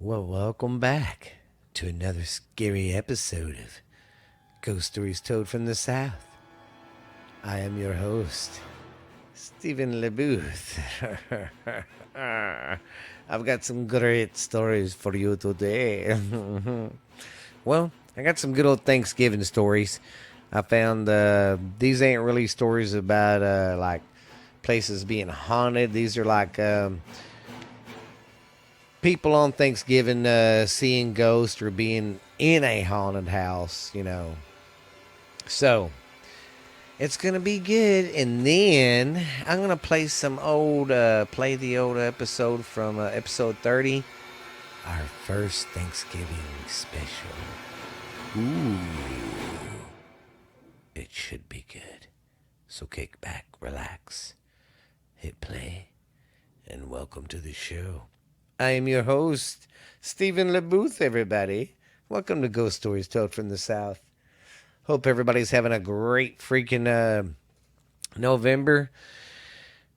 Well, welcome back to another scary episode of Ghost Stories Told from the South. I am your host, Stephen LeBooth. I've got some great stories for you today. Well, I got some good old Thanksgiving stories. I found these ain't really stories about like places being haunted. These are like people on Thanksgiving seeing ghosts or being in a haunted house. So it's gonna be good, and then I'm gonna play play the old episode from episode 30, our first Thanksgiving special. Ooh, it should be good. So kick back, relax, hit play, and welcome to the show. I am your host, Stephen LeBooth, everybody. Welcome to Ghost Stories Told from the South. Hope everybody's having a great freaking November.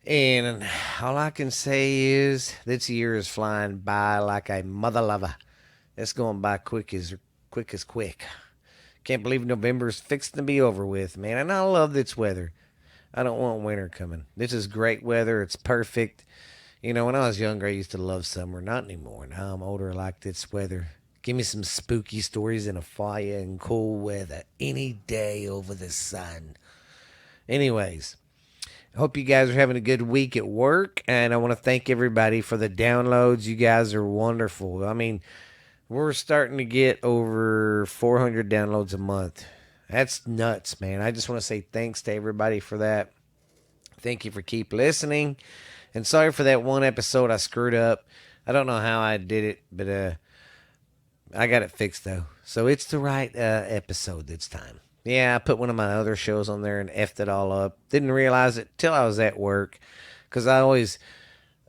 And all I can say is this year is flying by like a mother lover. It's going by quick. Can't believe November's fixing to be over with, man. And I love this weather. I don't want winter coming. This is great weather. It's perfect. When I was younger, I used to love summer. Not anymore. Now I'm older, I like this weather. Give me some spooky stories and a fire and cool weather any day over the sun. Anyways, I hope you guys are having a good week at work, and I want to thank everybody for the downloads. You guys are wonderful. I mean, we're starting to get over 400 downloads a month. That's nuts, man. I just want to say thanks to everybody for that. Thank you for keep listening. And sorry for that one episode I screwed up. I don't know how I did it, but I got it fixed though. So it's the right episode this time. Yeah, I put one of my other shows on there and effed it all up. Didn't realize it till I was at work, because I always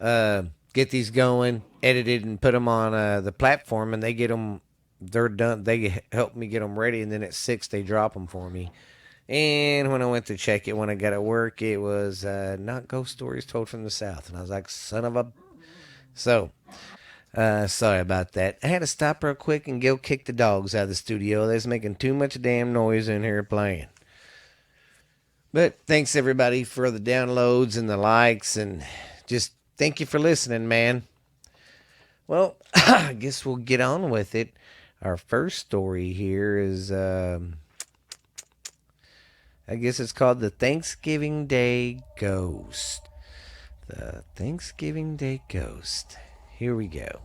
get these going, edited, and put them on the platform, and they get them. They're done. They help me get them ready, and then at 6 they drop them for me. And when I went to check it when I got at work, it was not Ghost Stories Told from the South. And I was like, son of a. So, sorry about that. I had to stop real quick and go kick the dogs out of the studio. They was making too much damn noise in here playing. But thanks everybody for the downloads and the likes, and just thank you for listening, man. Well, I guess we'll get on with it. Our first story here is. I guess it's called the Thanksgiving Day Ghost. The Thanksgiving Day Ghost. Here we go.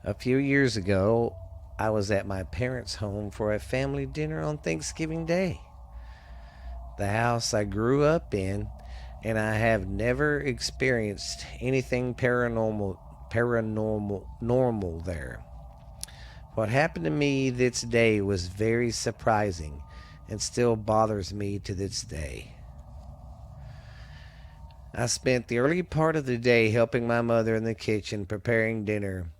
A few years ago, I was at my parents' home for a family dinner on Thanksgiving Day. The house I grew up in, and I have never experienced anything paranormal there. What happened to me this day was very surprising and still bothers me to this day. I spent the early part of the day helping my mother in the kitchen preparing dinner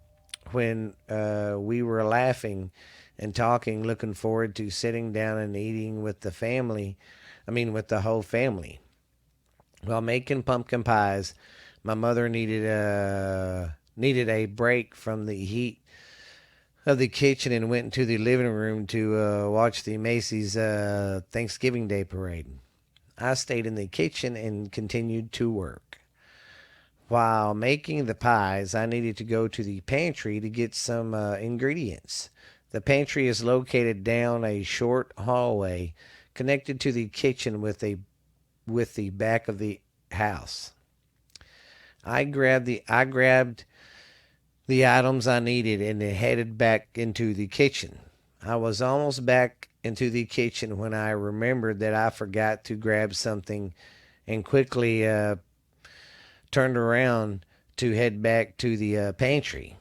when we were laughing and talking, looking forward to sitting down and eating with the family. With the whole family. While making pumpkin pies, my mother needed a break from the heat of the kitchen and went into the living room to watch the Macy's Thanksgiving Day parade. I stayed in the kitchen and continued to work. While making the pies, I needed to go to the pantry to get some ingredients. The pantry is located down a short hallway connected to the kitchen with the back of the house. I grabbed the items I needed and headed back into the kitchen. I was almost back into the kitchen when I remembered that I forgot to grab something and quickly turned around to head back to the pantry.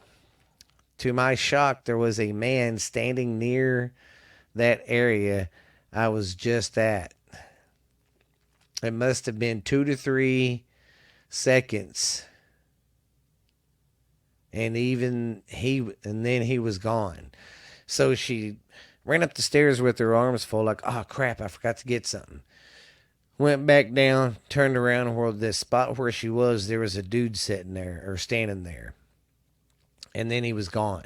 To my shock, there was a man standing near that area I was just at. It must have been 2 to 3 seconds, and then he was gone. So she ran up the stairs with her arms full, like, oh crap, I forgot to get something. Went back down, turned around, where the spot where she was, there was a dude sitting there or standing there. and then he was gone.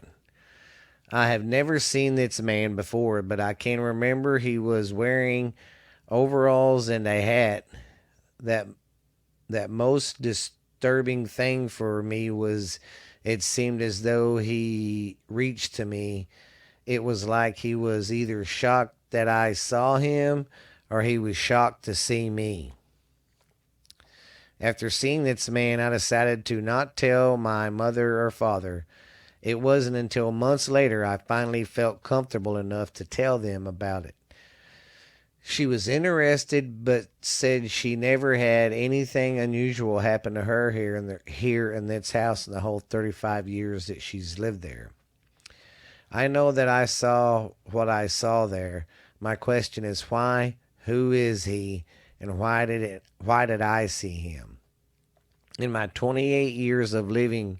I have never seen this man before, but I can remember he was wearing overalls and a hat. That that most disturbing thing for me was it seemed as though he reached to me. It was like he was either shocked that I saw him or he was shocked to see me. After seeing this man, I decided to not tell my mother or father. It wasn't until months later I finally felt comfortable enough to tell them about it. She was interested, but said she never had anything unusual happen to her here in this house in the whole 35 years that she's lived there. I know that I saw what I saw there. My question is why, who is he, and why did I see him? In my 28 years of living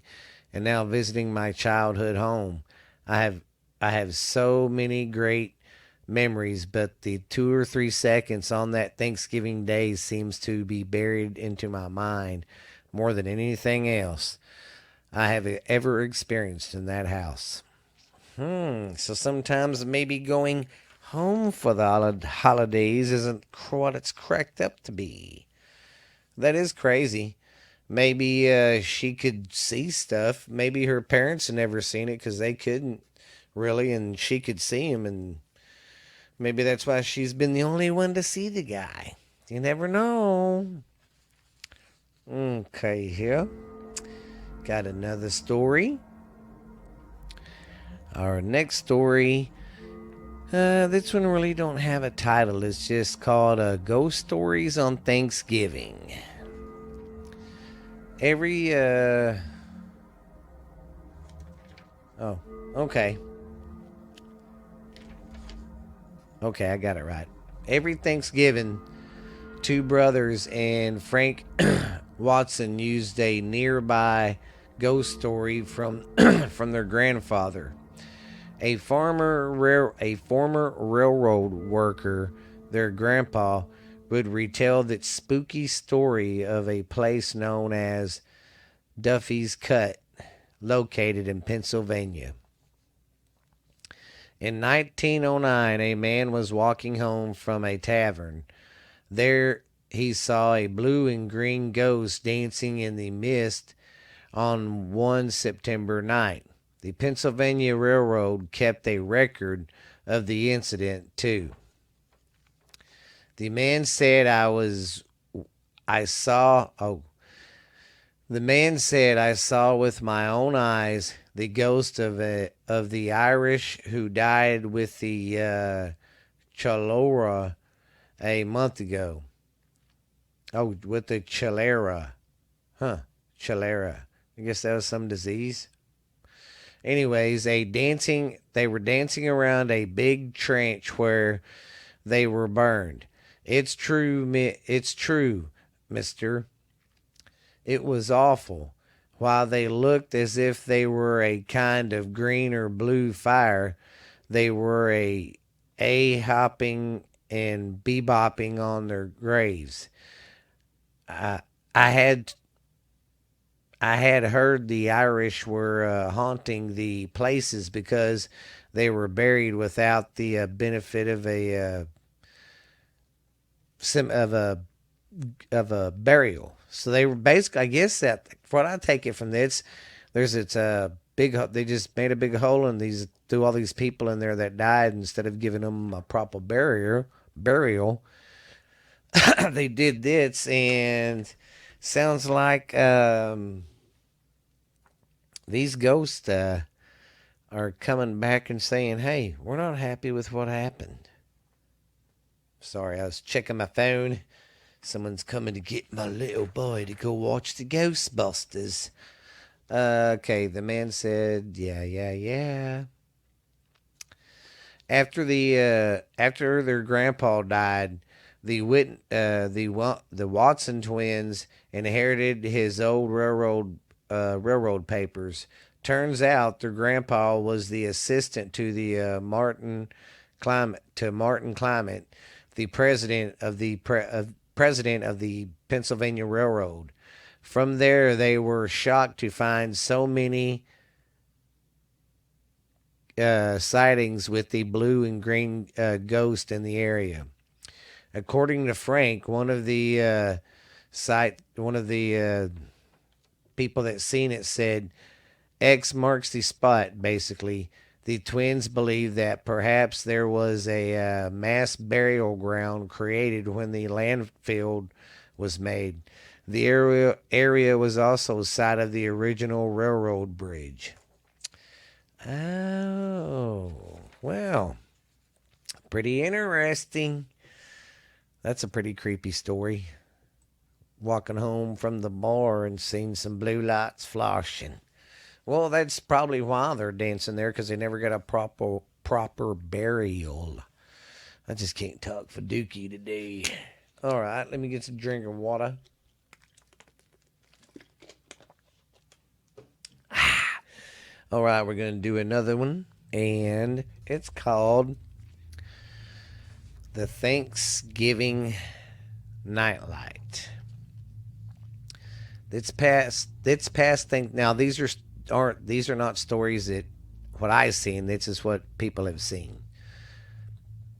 and now visiting my childhood home, I have I have so many great memories, but the 2 or 3 seconds on that Thanksgiving day seems to be buried into my mind more than anything else I have ever experienced in that house. So sometimes maybe going home for the holidays isn't what it's cracked up to be. That is crazy. Maybe she could see stuff. Maybe her parents had never seen it because they couldn't really, and she could see him, and maybe that's why she's been the only one to see the guy. You never know. Okay, here. Got another story. Our next story. This one really don't have a title. It's just called Ghost Stories on Thanksgiving. Every, oh, okay. Okay, I got it right. Every Thanksgiving, two brothers and Frank Watson used a nearby ghost story from from their grandfather. A former railroad worker, their grandpa, would retell that spooky story of a place known as Duffy's Cut, located in Pennsylvania. In 1909, a man was walking home from a tavern. There he saw a blue and green ghost dancing in the mist on one September night. The Pennsylvania Railroad kept a record of the incident too. The man said I saw oh the man said I saw with my own eyes the ghost of the Irish who died with the cholera a month ago. Oh, with the cholera. Huh. Cholera. I guess that was some disease. Anyways, they were dancing around a big trench where they were burned. It's true, mister. It was awful. While they looked as if they were a kind of green or blue fire, they were a hopping and bebopping on their graves. I, I had I had heard the Irish were haunting the places because they were buried without the benefit of a sim of a burial. So they were basically, I guess that what I take it from this, there's it's a big. They just made a big hole and these threw all these people in there that died instead of giving them a proper burial. They did this and sounds like these ghosts are coming back and saying, "Hey, we're not happy with what happened." Sorry, I was checking my phone. Someone's coming to get my little boy to go watch the Ghostbusters. Okay, the man said, "Yeah, yeah, yeah." After their grandpa died, the Watson twins inherited his old railroad papers. Turns out their grandpa was the assistant to the Martin Climate, the president of the Pennsylvania Railroad. From there, they were shocked to find so many. sightings with the blue and green ghost in the area. According to Frank, one of the people that seen it said, X marks the spot, basically. The twins believe that perhaps there was a mass burial ground created when the landfill was made. The area was also the site of the original railroad bridge. Oh, well, pretty interesting. That's a pretty creepy story. Walking home from the bar and seeing some blue lights flashing. Well, that's probably why they're dancing there, because they never got a proper burial. I just can't talk for Dookie today. All right, let me get some drink of water. All right, we're going to do another one, and it's called the Thanksgiving Nightlight. It's past thing. Now these are not stories that what I've seen. This is what people have seen.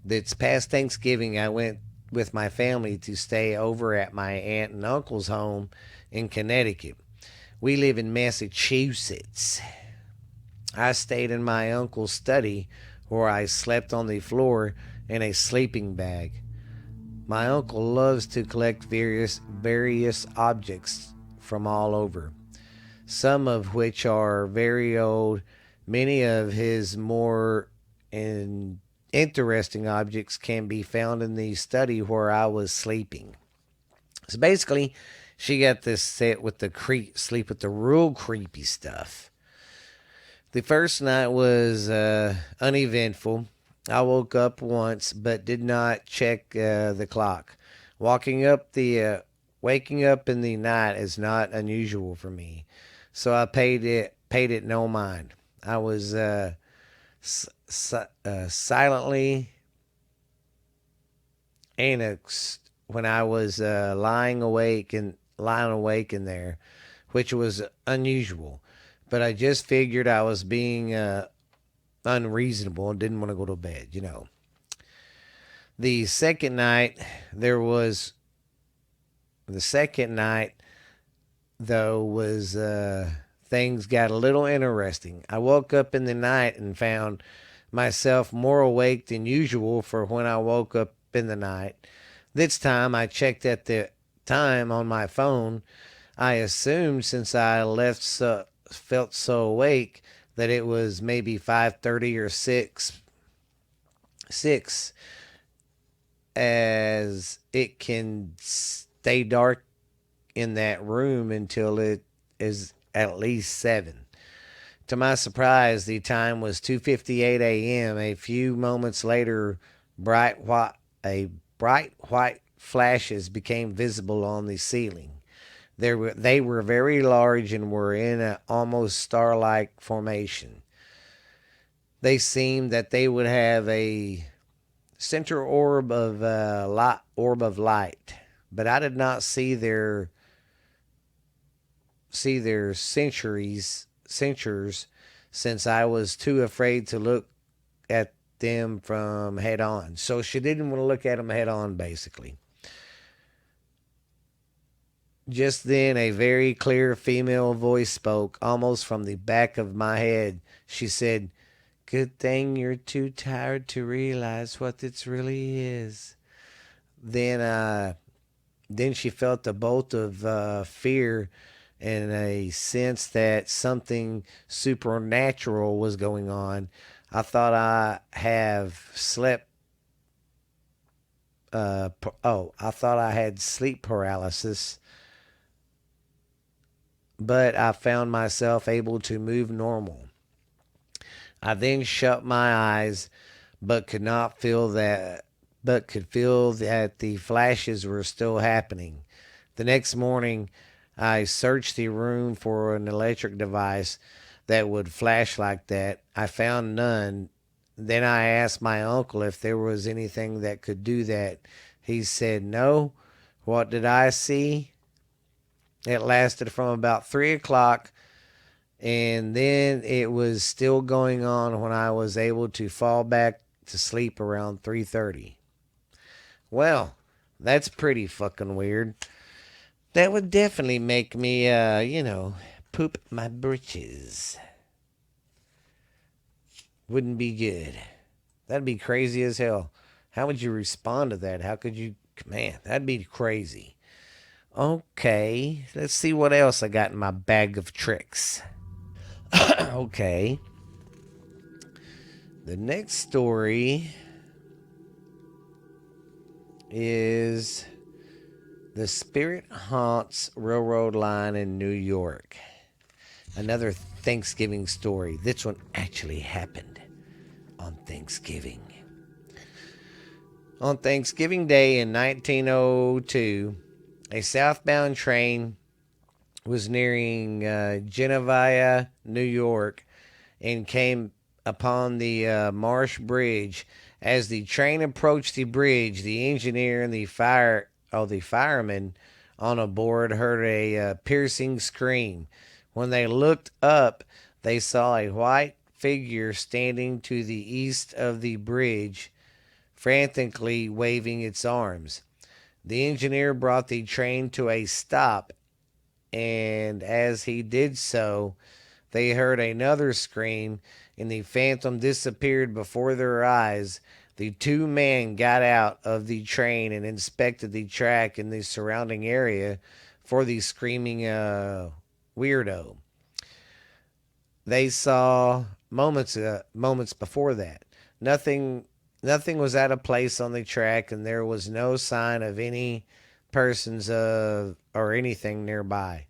It's past Thanksgiving. I went with my family to stay over at my aunt and uncle's home in Connecticut. We live in Massachusetts. I stayed in my uncle's study where I slept on the floor in a sleeping bag. My uncle loves to collect various objects from all over, some of which are very old. Many of his more interesting objects can be found in the study where I was sleeping. So basically, she got this set with sleep with the real creepy stuff. The first night was uneventful. I woke up once, but did not check the clock. Waking up in the night is not unusual for me, so I paid it no mind. I was silently annexed when I was lying awake in there, which was unusual. But I just figured I was being unreasonable and didn't want to go to bed, The second night, though, was things got a little interesting. I woke up in the night and found myself more awake than usual for when I woke up in the night. This time I checked at the time on my phone. I assumed since I felt so awake that it was maybe 5:30 or 6, as it can stay dark in that room until it is at least 7. To my surprise, the time was 2:58 a.m. A few moments later, bright white flashes became visible on the ceiling. They were very large and were in an almost star-like formation. They seemed that they would have a center orb of light, but I did not see their centers, since I was too afraid to look at them from head on. So she didn't want to look at them head on, basically. Just then, a very clear female voice spoke, almost from the back of my head. She said, "Good thing you're too tired to realize what this really is." Then she felt a bolt of fear and a sense that something supernatural was going on. I thought I had sleep paralysis, but I found myself able to move normal. I then shut my eyes, but could feel that the flashes were still happening. The next morning, I searched the room for an electric device that would flash like that. I found none. Then I asked my uncle if there was anything that could do that. He said no. What did I see? It lasted from about 3 o'clock And then it was still going on when I was able to fall back to sleep around 3:30. Well, that's pretty fucking weird. That would definitely make me, poop my britches. Wouldn't be good. That'd be crazy as hell. How would you respond to that? How could you, man, that'd be crazy. Okay, let's see what else I got in my bag of tricks. Okay, the next story is the spirit haunts railroad line in New York. Another Thanksgiving story. This one actually happened on Thanksgiving. On Thanksgiving Day in 1902, a southbound train was nearing Genevieve, New York, and came upon the Marsh Bridge. As the train approached the bridge, the engineer and the fireman on a board heard a piercing scream. When they looked up, they saw a white figure standing to the east of the bridge, frantically waving its arms. The engineer brought the train to a stop, and as he did so, they heard another scream, and the phantom disappeared before their eyes. The two men got out of the train and inspected the track and the surrounding area for the screaming weirdo they saw moments before that. Nothing nothing was out of place on the track, and there was no sign of any persons or anything nearby.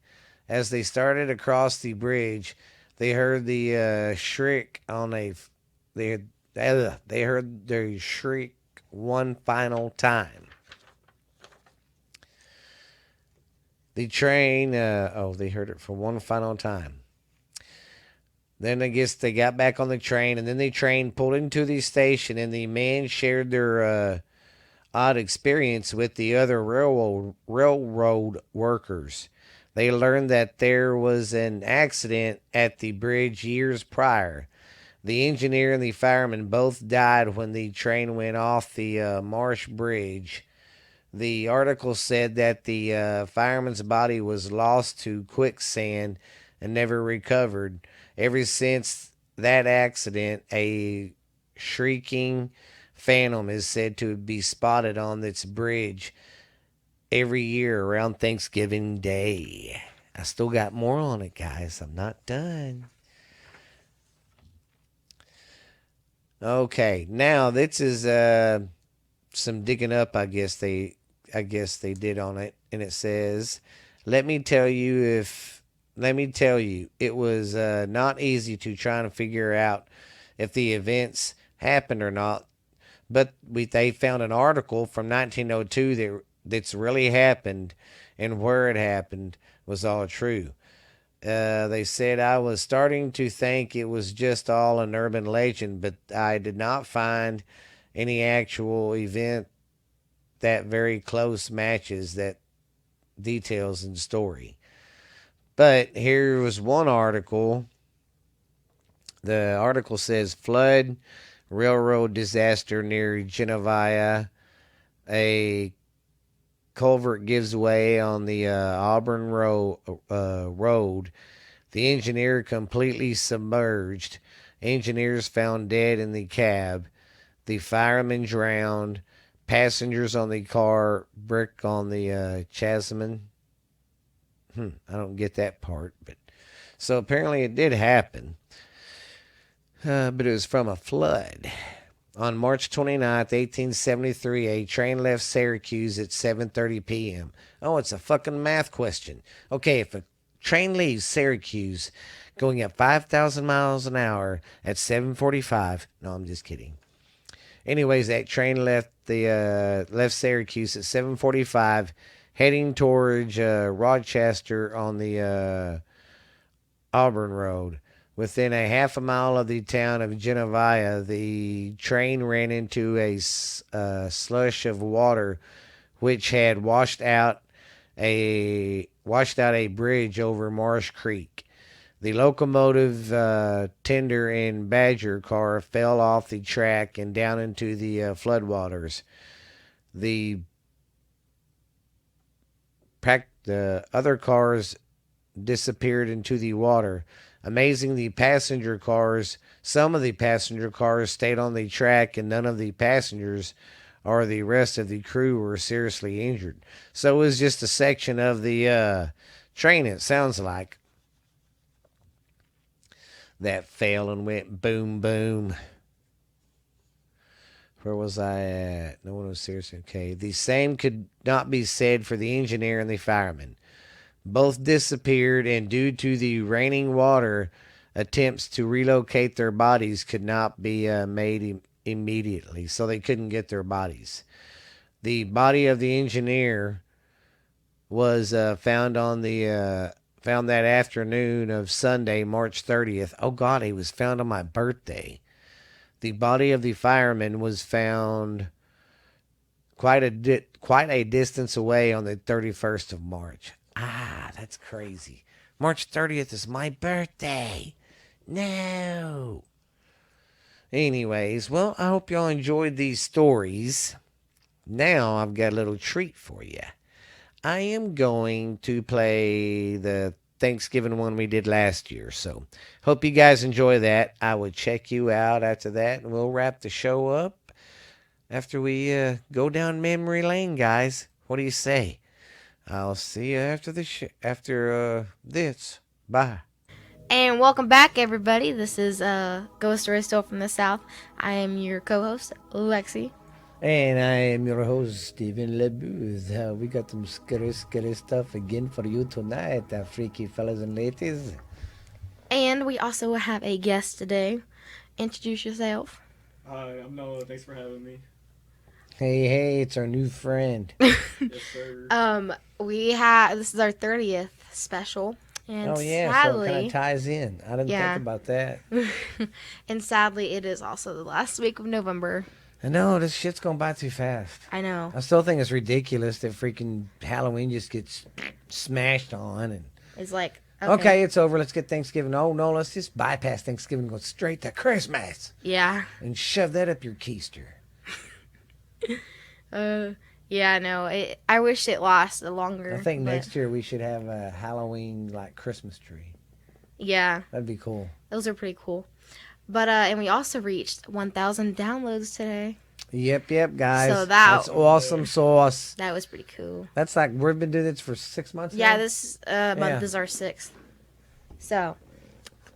As they started across the bridge, they heard the shriek on a they heard the shriek one final time. The train they heard it for one final time. Then I guess they got back on the train, and then the train pulled into the station, and the man shared their odd experience with the other railroad workers. They learned that there was an accident at the bridge years prior. The engineer and the fireman both died when the train went off the Marsh Bridge. The article said that the fireman's body was lost to quicksand and never recovered. Ever since that accident, a shrieking phantom is said to be spotted on its bridge every year around Thanksgiving Day. I still got more on it, guys. I'm not done. Okay, now this is some digging up. I guess they did on it, and it says, "Let me tell you it was not easy to try and figure out if the events happened or not, but they found an article from 1902 that's really happened, and where it happened was all true. They said I was starting to think it was just all an urban legend, but I did not find any actual event that very close matches that details and story. But here was one article. The article says flood, railroad disaster near Genevieve. A culvert gives way on the Auburn Road. The engineer completely submerged. Engineers found dead in the cab. The fireman drowned. Passengers on the car brick on the chasm. I don't get that part, but so apparently it did happen. But it was from a flood. On March 29th, 1873, a train left Syracuse at 7:30 p.m. Oh, it's a fucking math question. Okay, if a train leaves Syracuse going at 5,000 miles an hour at 7:45, no, I'm just kidding. Anyways, that train left Syracuse at 7:45, heading towards Rochester on the Auburn Road. Within a half a mile of the town of Genevieve, the train ran into a slush of water, which had washed out a bridge over Marsh Creek. The locomotive, tender, and Badger car fell off the track and down into the floodwaters. The the other cars disappeared into the water. Amazing, some of the passenger cars stayed on the track, and none of the passengers or the rest of the crew were seriously injured. So it was just a section of the train, it sounds like, that fell and went boom, boom. Where was I at? No one was seriously okay. The same could not be said for the engineer and the fireman. Both disappeared, and due to the raining water, attempts to relocate their bodies could not be made immediately, so they couldn't get their bodies. The body of the engineer was found that afternoon of Sunday, March 30th. Oh God, he was found on my birthday. The body of the fireman was found quite a distance away on the 31st of March. Ah, that's crazy. March 30th is my birthday. No. Anyways, well, I hope y'all enjoyed these stories. Now I've got a little treat for you. I am going to play the Thanksgiving one we did last year. So hope you guys enjoy that. I will check you out after that, and we'll wrap the show up after we go down memory lane, guys. What do you say? I'll see you after this. Bye. And welcome back, everybody. This is Ghost Story Still from the South. I am your co-host, Lexi. And I am your host, Stephen LeBooth. We got some scary stuff again for you tonight, freaky fellas and ladies. And we also have a guest today. Introduce yourself. Hi, I'm Noah. Thanks for having me. Hey, it's our new friend. Yes, sir. This is our 30th special. And sadly, so it kind of ties in. I didn't think about that. And sadly, it is also the last week of November. I know, this shit's going by too fast. I know. I still think it's ridiculous that freaking Halloween just gets smashed on. And it's like, okay, it's over. Let's get Thanksgiving. Oh, no, let's just bypass Thanksgiving and go straight to Christmas. Yeah. And shove that up your keister. Yeah, no. I wish it lasted longer. I think next year we should have a Halloween, Christmas tree. Yeah. That'd be cool. Those are pretty cool. But, and we also reached 1,000 downloads today. Yep, guys. So that's awesome sauce. That was pretty cool. That's we've been doing this for 6 months now? Yeah, this month is our 6th. So,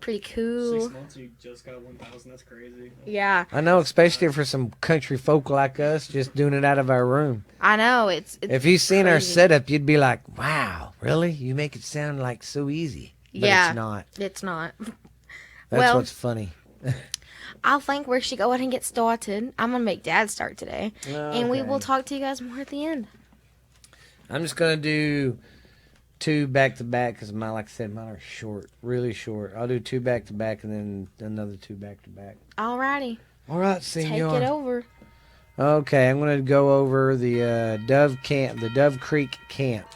pretty cool. 6 months, you just got 1,000. That's crazy. Yeah. I know, especially for some country folk like us, just doing it out of our room. I know. It's if you seen crazy. Our setup, you'd be like, wow, really? You make it sound like so easy. But yeah. It's not. It's not. That's what's funny. I think we should go ahead and get started. I'm going to make Dad start today. Okay. And we will talk to you guys more at the end. I'm just going to do 2 back-to-back because, like I said, mine are short, really short. I'll do 2 back-to-back and then another 2 back-to-back. Alrighty. All right, senor. Take it over. Okay, I'm going to go over the Dove Creek Camp.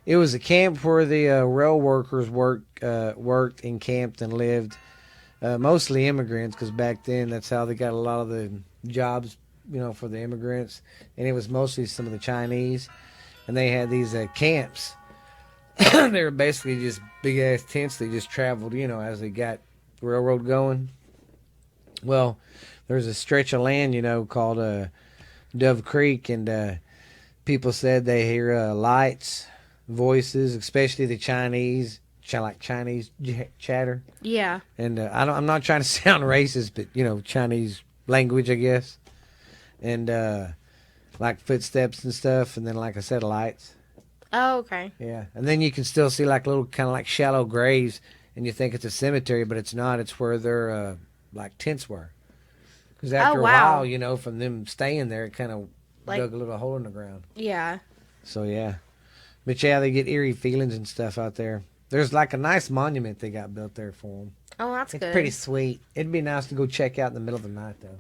It was a camp where the rail workers worked and camped and lived. Mostly immigrants, because back then that's how they got a lot of the jobs, for the immigrants. And it was mostly some of the Chinese. And they had these camps. They were basically just big-ass tents. They just traveled, as they got railroad going. Well, there's a stretch of land, called Dove Creek. And people said they hear lights, voices, especially the Chinese. Like Chinese chatter. Yeah. And I'm not trying to sound racist, but Chinese language, I guess. And like footsteps and stuff, and then like I said, lights. Oh, okay. Yeah, and then you can still see little kind of like shallow graves, and you think it's a cemetery, but it's not. It's where their tents were. Because after a while, from them staying there, it kind of dug a little hole in the ground. Yeah. So yeah, but yeah, they get eerie feelings and stuff out there. There's a nice monument they got built there for them. Oh, that's good. It's pretty sweet. It'd be nice to go check out in the middle of the night, though.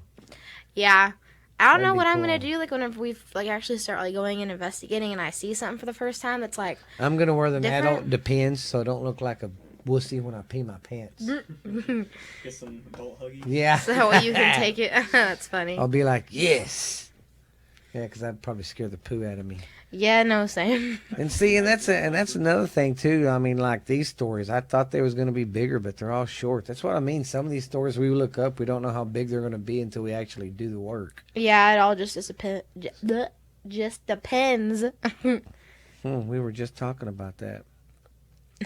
Yeah. I don't know what I'm going to do, whenever we actually start, going and investigating and I see something for the first time that's, I'm going to wear the different. adult Depends so I don't look like a wussy when I pee my pants. Get some adult huggies. Yeah. So you can take it. That's funny. I'll be like, yes. Yeah, because I'd probably scare the poo out of me. Yeah, no, same. And see, and that's another thing too. I mean, like these stories, I thought they was going to be bigger, but they're all short. That's what I mean. Some of these stories we look up, we don't know how big they're going to be until we actually do the work. Yeah, it all just depends. We were just talking about that.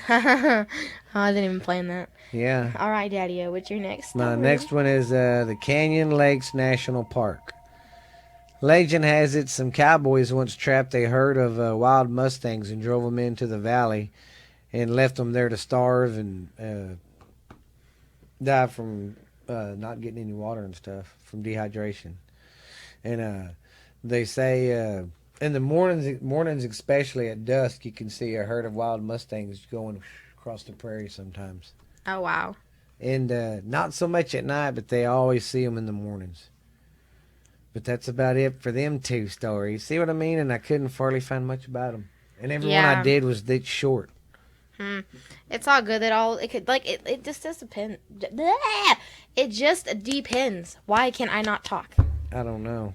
Oh, I didn't even plan that. Yeah. All right, Daddy-O, what's your next story? My next one is the Canyon Lakes National Park. Legend has it some cowboys once trapped a herd of wild Mustangs and drove them into the valley and left them there to starve and die from not getting any water and stuff, from dehydration. And they say in the mornings especially at dusk, you can see a herd of wild Mustangs going across the prairie sometimes. Oh, wow. And not so much at night, but they always see them in the mornings. But that's about it for them two stories. See what I mean? And I couldn't hardly find much about them. And every one I did was that short. It's all good. It just does depend. It just depends. Why can I not talk? I don't know.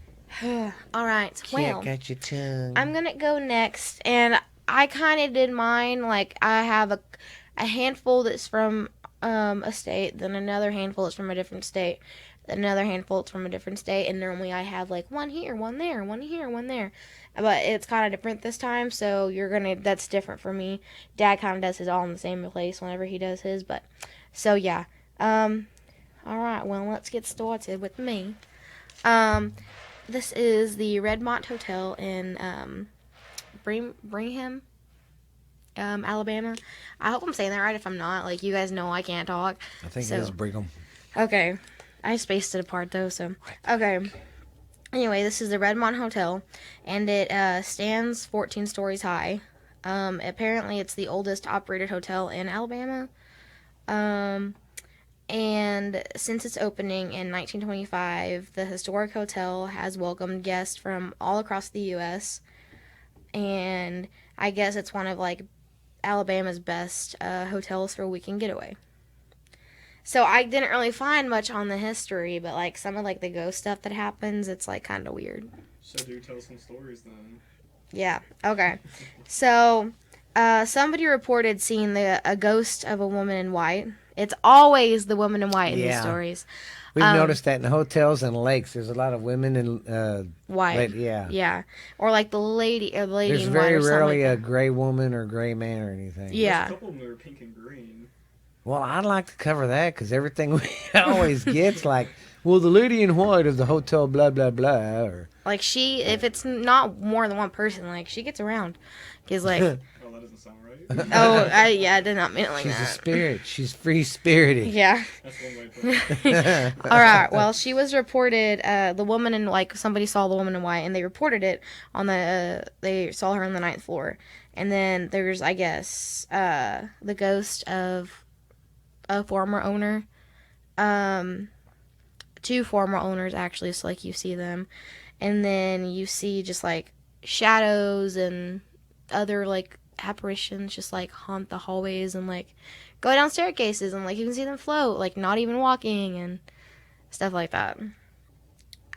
All right. Well, got your tongue. I'm going to go next. And I kind of did mine. Like, I have a handful that's from a state. Then another handful that's from a different state. Another handful it's from a different state, and normally I have like one here, one there, one here, one there, but it's kind of different this time, so that's different for me. Dad kind of does his all in the same place whenever he does his, but so yeah. All right, well, let's get started with me. This is the Redmond Hotel in Brigham, Alabama. I hope I'm saying that right. If I'm not, like, you guys know I can't talk. I think it is Brigham. Okay. I spaced it apart, though, so. Okay. Anyway, this is the Redmond Hotel, and it stands 14 stories high. Apparently, it's the oldest operated hotel in Alabama. And since its opening in 1925, the historic hotel has welcomed guests from all across the U.S., and I guess it's one of, like, Alabama's best hotels for a weekend getaway. So I didn't really find much on the history, but like some of like the ghost stuff that happens, it's like kind of weird. So do tell some stories then. Yeah. Okay. So somebody reported seeing a ghost of a woman in white. It's always the woman in white in these stories. We've noticed that in hotels and lakes. There's a lot of women in white. Yeah. Or like the lady There's in white. There's very rarely a gray woman or gray man or anything. Yeah. There's a couple of them that are pink and green. Well, I'd like to cover that because everything we always gets like, well, the lady in white of the hotel, blah, blah, blah. Or like if it's not more than one person, like she gets around. Because like. Oh, that doesn't sound right. I did not mean it like she's that. She's a spirit. She's free-spirited. Yeah. That's one way to put it. All right. Well, she was reported. The woman in somebody saw the woman in white, and they reported it on they saw her on the 9th floor, and then there's I guess the ghost of a former owner, 2 former owners actually. So like you see them, and then you see just like shadows and other like apparitions just like haunt the hallways and like go down staircases and like you can see them float, like not even walking and stuff like that.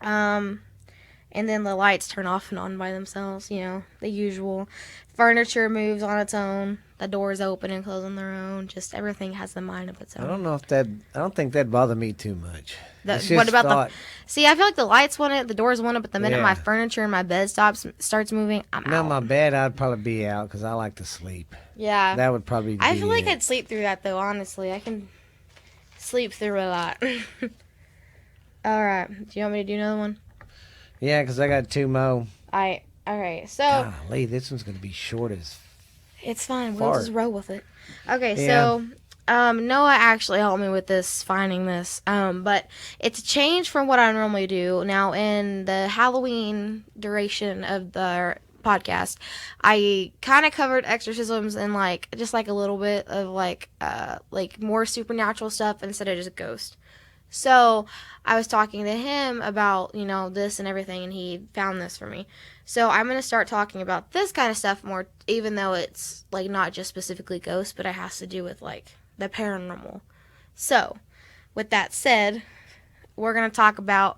And then the lights turn off and on by themselves, the usual. Furniture moves on its own. The doors open and close on their own. Just everything has a mind of its own. I don't think that'd bother me too much. What about See, I feel like the lights want it, the doors want it, but the minute my furniture and my bed starts moving, I'm out. No, my bed, I'd probably be out because I like to sleep. Yeah. That would probably be I feel like I'd sleep through that, though, honestly. I can sleep through a lot. All right. Do you want me to do another one? Yeah, because I got 2 more. All right. So. Golly, this one's going to be short as it's fine. We'll just roll with it. Okay, so Noah actually helped me with this, finding this. But it's a change from what I normally do. Now, in the Halloween duration of the podcast, I kind of covered exorcisms and just a little bit of like more supernatural stuff instead of just ghost. So I was talking to him about, this and everything, and he found this for me. So I'm going to start talking about this kind of stuff more, even though it's, not just specifically ghosts, but it has to do with, the paranormal. So, with that said, we're going to talk about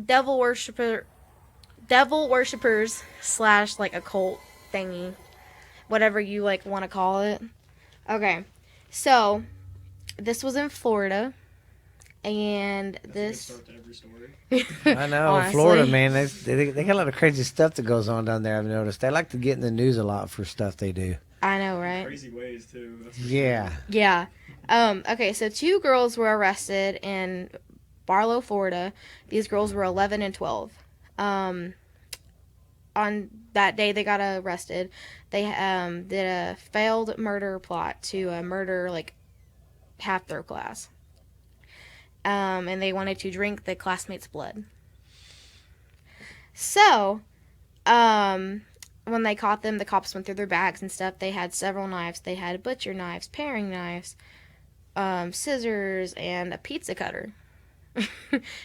devil worshippers slash like occult thingy, whatever you like want to call it. Okay, so this was in Florida, and That's this. a good start to every story. I know, Honestly. Florida, man. They got a lot of crazy stuff that goes on down there. I've noticed they like to get in the news a lot for stuff they do. I know, right? Crazy ways too. That's for Yeah. Sure. Yeah. Okay, so 2 girls were arrested in Barlow, Florida. These girls were 11 and 12. On that day they got arrested, they did a failed murder plot to murder like half their class. And they wanted to drink the classmates' blood. So, when they caught them, the cops went through their bags and stuff. They had several knives. They had butcher knives, paring knives, scissors, and a pizza cutter.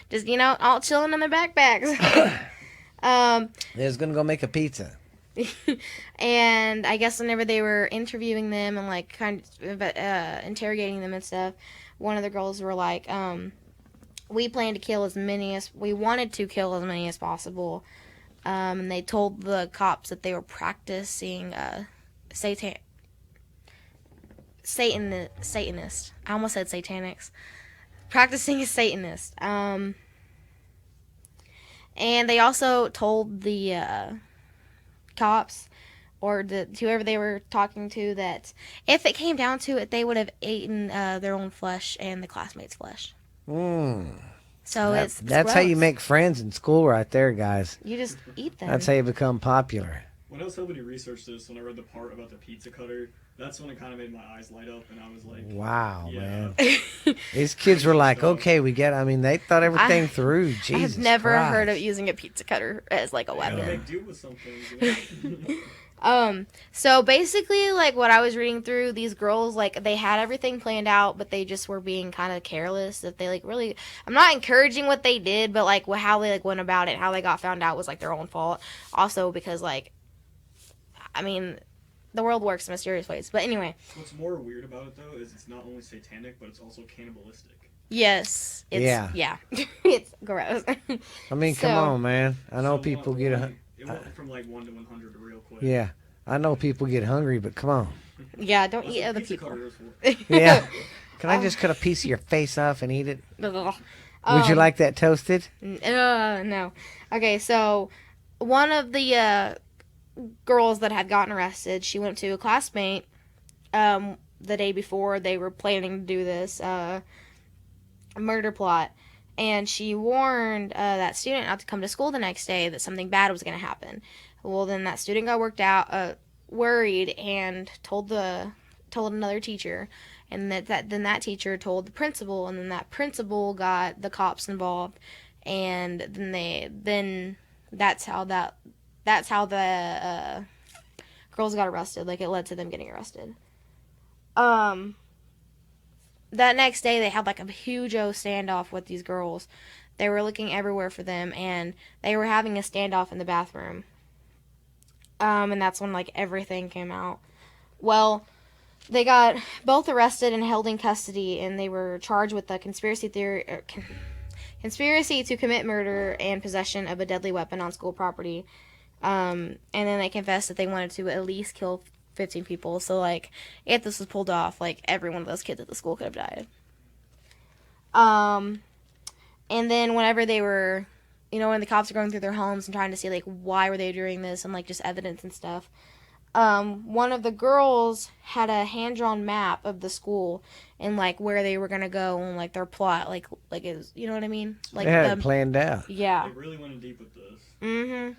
Just, all chilling in their backpacks. They was gonna go make a pizza. And I guess whenever they were interviewing them and like kind of interrogating them and stuff, one of the girls were like, we wanted to kill as many as possible. And they told the cops that they were practicing Satanist. I almost said satanics. Practicing a Satanist. And they also told the cops or whoever they were talking to that if it came down to it, they would have eaten their own flesh and the classmates' flesh. So it's that's how you gross. make friends in school, right there, guys. You just eat them. That's how you become popular. When I was helping you research this, when I read the part about the pizza cutter, that's when it kind of made my eyes light up, and I was like, Wow, yeah. man. These kids were like, okay, we get. I mean, they thought everything through. Jesus, I've never Christ. heard of using a pizza cutter as like a I gotta weapon. make do with some things. You know? So basically, like what I was reading through, these girls, like they had everything planned out, but they just were being kind of careless. That they like really, I'm not encouraging what they did, but like how they like went about it, how they got found out was like their own fault. Also because like, I mean, the world works in mysterious ways. But anyway. What's more weird about it though is it's not only satanic, but it's also cannibalistic. Yes. It's, yeah. It's gross. I mean, come So- on, man. I know So people what, get. like, it went from like 1 to 100 real quick. Yeah, I know people get hungry, but come on. Yeah, don't That's eat what other pizza people. cutter is for. Yeah. Can I just cut a piece of your face off and eat it? Would you like that toasted? No. Okay, so one of the girls that had gotten arrested, she went to a classmate the day before they were planning to do this murder plot, and she warned that student not to come to school the next day, that something bad was going to happen. Well, then that student got worried and told another teacher, and then that teacher told the principal, and then that principal got the cops involved, and then that's how the girls got arrested. Like it led to them getting arrested. That next day they had like a huge standoff with these girls. They were looking everywhere for them, and they were having a standoff in the bathroom. And that's when like everything came out. Well, they got both arrested and held in custody, and they were charged with the conspiracy to commit murder and possession of a deadly weapon on school property. And then they confessed that they wanted to at least kill 15 people. So like, if this was pulled off, like every one of those kids at the school could have died. And then whenever they were, when the cops were going through their homes and trying to see like why were they doing this and like just evidence and stuff, one of the girls had a hand-drawn map of the school and like where they were gonna go and like their plot, like it was, you know what I mean? Like They had it planned out. Yeah. They really went in deep with this. Mhm.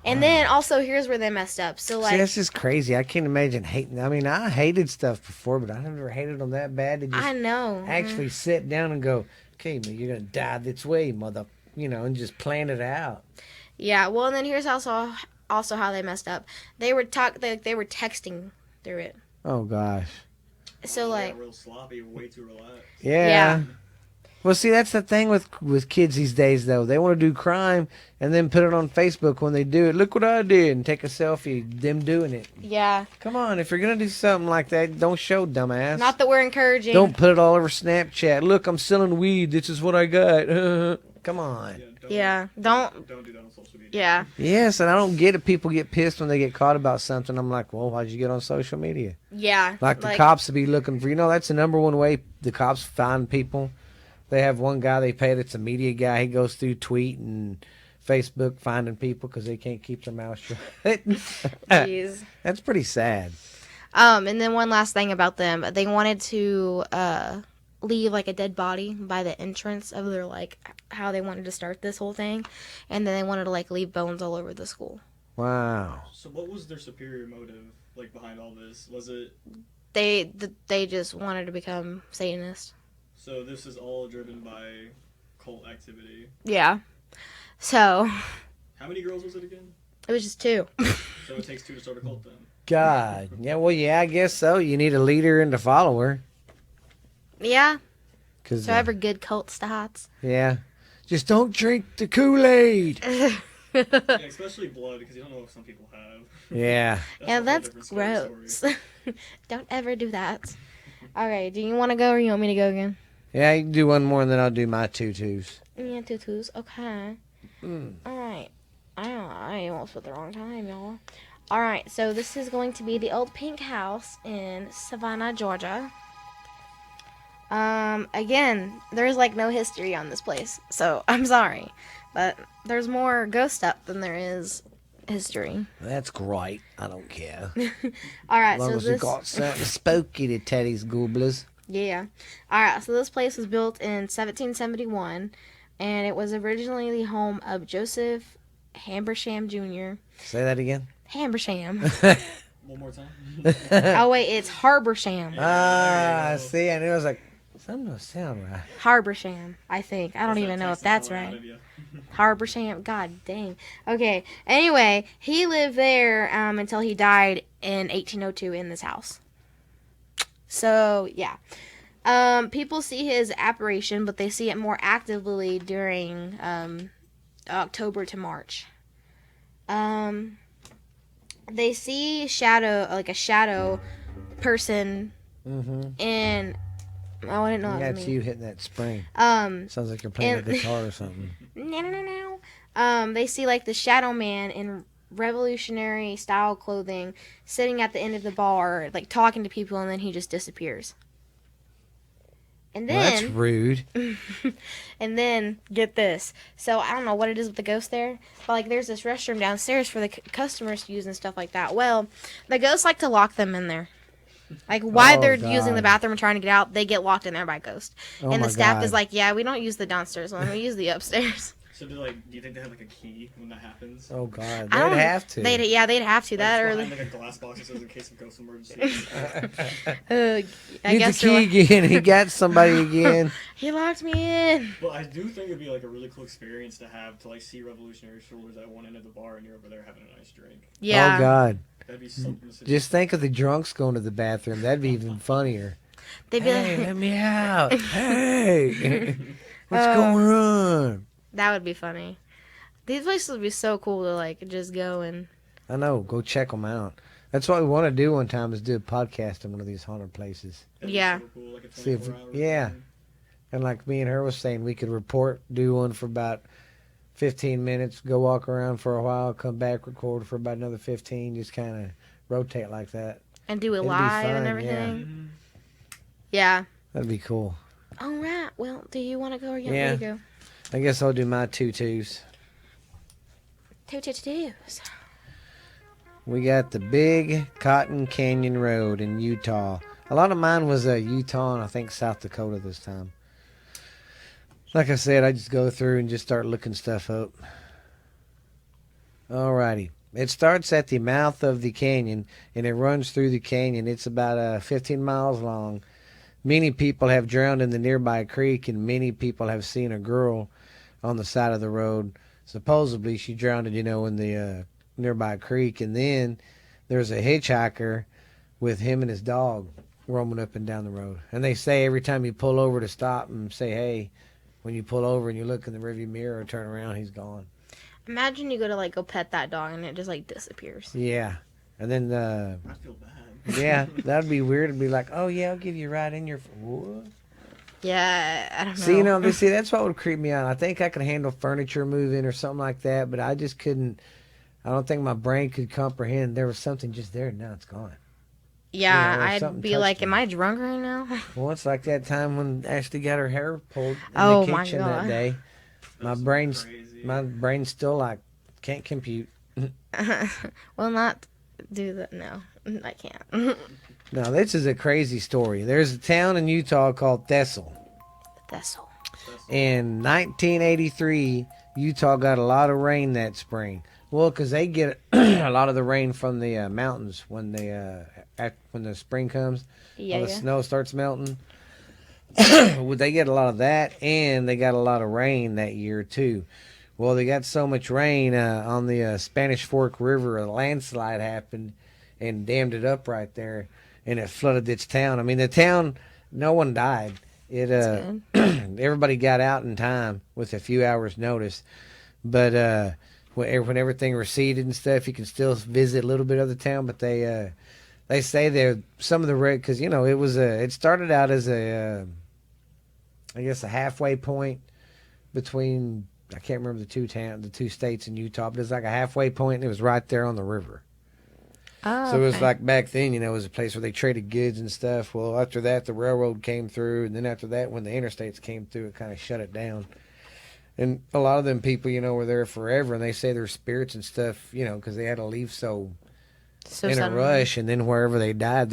And then also here's where they messed up. So like, See, that's just crazy. I can't imagine hating. I mean, I hated stuff before, but I never hated them that bad to just I know. actually sit down and go, okay, man, you're gonna die this way, mother. And just plan it out. Yeah. Well, and then here's also how they messed up. They were they were texting through it. Oh gosh. So They like, got real sloppy, way too relaxed. Yeah. Well, see, that's the thing with kids these days, though. They want to do crime and then put it on Facebook when they do it. Look what I did, and take a selfie, them doing it. Yeah. Come on, if you're going to do something like that, don't show, dumbass. Not that we're encouraging. Don't put it all over Snapchat. Look, I'm selling weed. This is what I got. Come on. Don't do that on social media. Yeah. Yes, and I don't get it. People get pissed when they get caught about something. I'm like, well, why'd you get on social media? Yeah. Like the cops to be looking for, that's the number one way the cops find people. They have one guy they pay that's a media guy. He goes through tweet and Facebook finding people because they can't keep their mouth shut. Jeez. That's pretty sad. And then one last thing about them. They wanted to leave like a dead body by the entrance of their how they wanted to start this whole thing, and then they wanted to leave bones all over the school. Wow. So what was their superior motive behind all this? Was it they just wanted to become Satanists? So this is all driven by cult activity. Yeah. So how many girls was it again? It was just 2. So it takes 2 to start a cult then. God. Yeah, well, yeah, I guess so. You need a leader and a follower. Yeah. 'Cause, so every good cult starts. Yeah. Just don't drink the Kool-Aid. Yeah, especially blood, because you don't know what some people have. Yeah. That's gross. Don't ever do that. Okay, do you want to go or you want me to go again? Yeah, you can do one more and then I'll do my tutus. Yeah, tutus. Okay. Alright. I almost put the wrong time, y'all. Alright, so this is going to be the old pink house in Savannah, Georgia. Again, there's no history on this place, so I'm sorry. But there's more ghost stuff than there is history. That's great. I don't care. Alright, As long so as you got something spooky to Teddy's Gooblers. Yeah. Alright, so this place was built in 1771, and it was originally the home of Joseph Hambersham Jr. Say that again. Hambersham. One more time. Oh, wait, it's Harborsham. See, I knew I was like, something don't sound right. Harborsham, I think. I don't even know if that's right. Harborsham, god dang. Okay, anyway, he lived there until he died in 1802 in this house. So, yeah. People see his apparition, but they see it more actively during October to March. They see a shadow person in... Oh, I didn't know That's you hitting that spring. Sounds like you're playing a guitar or something. No. They see the shadow man in revolutionary style clothing sitting at the end of the bar, talking to people, and then he just disappears. And then Well, that's rude. And then get this. So I don't know what it is with the ghost there, but there's this restroom downstairs for the customers to use and stuff like that. Well, the ghosts like to lock them in there. While they're using the bathroom and trying to get out, they get locked in there by a ghost. And the staff is yeah, we don't use the downstairs one, we use the upstairs. So do you think they have a key when that happens? Oh God, they'd have to. They'd have to. That or a glass box that says in case of ghost emergency. I guess the key again. He got somebody again. He locked me in. Well, I do think it'd be a really cool experience to have to see revolutionary shoulders at one end of the bar and you're over there having a nice drink. Yeah. Oh God. That'd be something. Just think of the drunks going to the bathroom. That'd be even funnier. They'd be hey, let me out. Hey, what's going on? That would be funny. These places would be so cool to just go and. I know. Go check them out. That's what we want to do one time is do a podcast in one of these haunted places. Yeah. So cool, a See if 24-hour thing. And like me and her was saying, we could do one for about 15 minutes, go walk around for a while, come back, record for about another 15, just kind of rotate like that. And do it It'd be live fun, and everything. Yeah. That'd be cool. All right. Well, do you want to go or you want me to go? I guess I'll do my tutus. Tutus. We got the Big Cotton Canyon Road in Utah. A lot of mine was Utah and I think South Dakota this time. Like I said, I just go through and just start looking stuff up. Alrighty. It starts at the mouth of the canyon and it runs through the canyon. It's about 15 miles long. Many people have drowned in the nearby creek and many people have seen a girl on the side of the road. Supposedly she drowned, in the nearby creek. And then there's a hitchhiker with him and his dog roaming up and down the road. And they say every time you pull over to stop and say, hey, when you pull over and you look in the rearview mirror or turn around, he's gone. Imagine you go to go pet that dog and it just disappears. Yeah. And then, I feel bad. yeah, that'd be weird. It'd be like, oh, yeah, I'll give you a ride in your... What? Yeah, I don't know. See, that's what would creep me out. I think I could handle furniture moving or something like that, but I just couldn't... I don't think my brain could comprehend there was something just there and now it's gone. Yeah, or I'd something be touched like, me. am I drunk right now? Well, it's like that time when Ashley got her hair pulled in Oh, the my kitchen that God. day. My That's brain's crazy. my brain's still like can't compute. Well, not do that. No, I can't. No, this is a crazy story. There's a town in Utah called Thessal. That's all. In 1983, Utah got a lot of rain that spring. Well, because they get a lot of the rain from the mountains when when the spring comes, Yeah, all the yeah. snow starts melting. Well, they get a lot of that, and they got a lot of rain that year too. Well, they got so much rain on the Spanish Fork River, a landslide happened and dammed it up right there, and it flooded this town. I mean, the town, no one died. It That's everybody got out in time with a few hours notice, but when everything receded and stuff, you can still visit a little bit of the town. But they say there some of the because it started out as I guess a halfway point between I can't remember the two states in Utah, but it's like a halfway point, and it was right there on the river. Oh, So it was okay. like back then, it was a place where they traded goods and stuff. Well, after that, the railroad came through, and then after that, when the interstates came through, it kind of shut it down. And a lot of them people, were there forever, and they say their spirits and stuff, because they had to leave so So in a suddenly. rush, and then wherever they died,